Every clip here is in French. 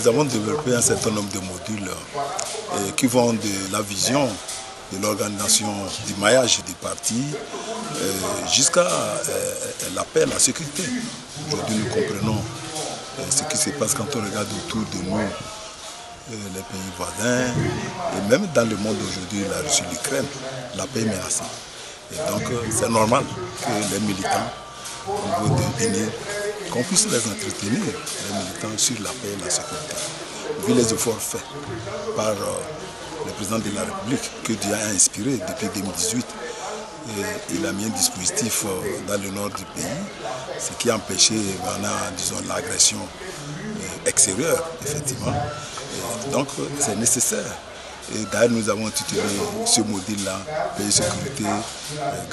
nous avons développé un certain nombre de modules qui vont de la vision de l'organisation du maillage des partis jusqu'à l'appel à la sécurité. Aujourd'hui, nous comprenons ce qui se passe quand on regarde autour de nous les pays voisins et même dans le monde aujourd'hui, la Russie, l'Ukraine, la paix est menacée. Et donc, c'est normal que les militants, au niveau de l'UNIR, qu'on puisse les entretenir, les militants, sur la paix et la sécurité. Vu les efforts faits par le président de la République, que Dieu a inspiré depuis 2018, il a mis un dispositif dans le nord du pays, ce qui a empêché disons, l'agression extérieure, effectivement. Et donc, c'est nécessaire. Et d'ailleurs, nous avons titulé ce module-là, paix et sécurité,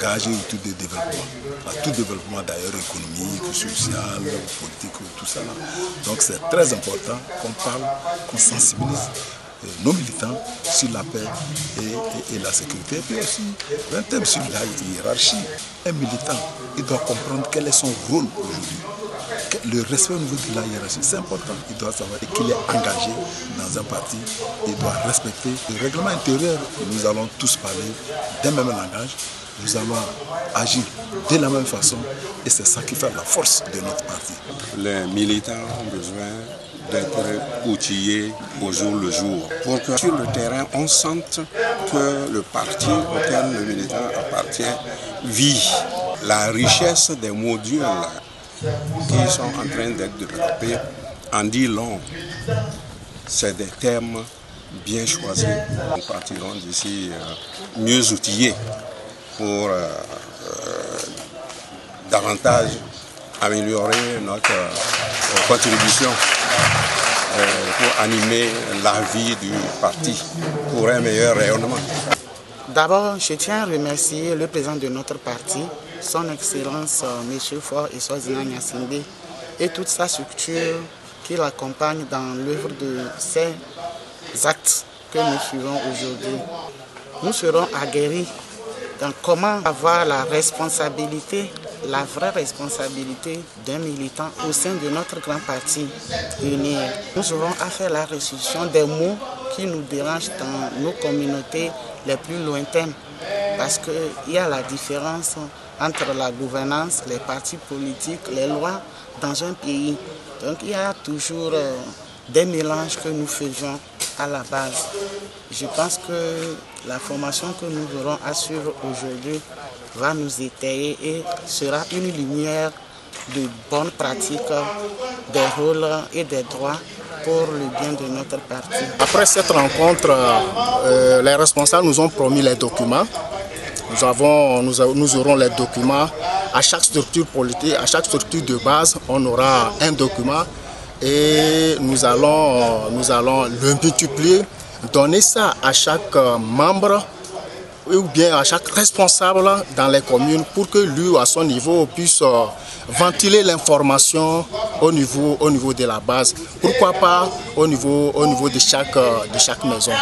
gagé autour du développement. À tout développement d'ailleurs économique, social, politique, tout ça. Donc c'est très important qu'on parle, qu'on sensibilise nos militants sur la paix et la sécurité. Et puis aussi, un thème sur la hiérarchie. Un militant, il doit comprendre quel est son rôle aujourd'hui. Le respect au niveau de la hiérarchie, c'est important. Il doit savoir qu'il est engagé dans un parti. Il doit respecter le règlement intérieur. Nous allons tous parler d'un même langage. Nous allons agir de la même façon. Et c'est ça qui fait la force de notre parti. Les militants ont besoin d'être outillés au jour le jour. Pour que sur le terrain, on sente que le parti auquel le militant appartient vit la richesse des modules qui sont en train d'être développés en dit long. C'est des thèmes bien choisis. Nous partirons d'ici mieux outillés pour davantage améliorer notre contribution pour animer la vie du parti pour un meilleur rayonnement. D'abord, je tiens à remercier le président de notre parti, son Excellence M. Faure Eswazina Gnassingbé, et toute sa structure qui l'accompagne dans l'œuvre de ces actes que nous suivons aujourd'hui. Nous serons aguerris dans comment avoir la responsabilité, la vraie responsabilité d'un militant au sein de notre grand parti UNIR. Nous aurons à faire la restitution des mots qui nous dérangent dans nos communautés les plus lointaines, parce qu'il y a la différence entre la gouvernance, les partis politiques, les lois dans un pays. Donc il y a toujours des mélanges que nous faisons à la base. Je pense que la formation que nous aurons à suivre aujourd'hui va nous étayer et sera une lumière de bonnes pratiques, des rôles et des droits pour le bien de notre parti. Après cette rencontre, les responsables nous ont promis les documents. Nous aurons les documents. À chaque structure politique, à chaque structure de base, on aura un document et nous allons le multiplier, donner ça à chaque membre ou bien à chaque responsable dans les communes pour que lui, à son niveau, puisse ventiler l'information au niveau de la base. Pourquoi pas au niveau de chaque maison.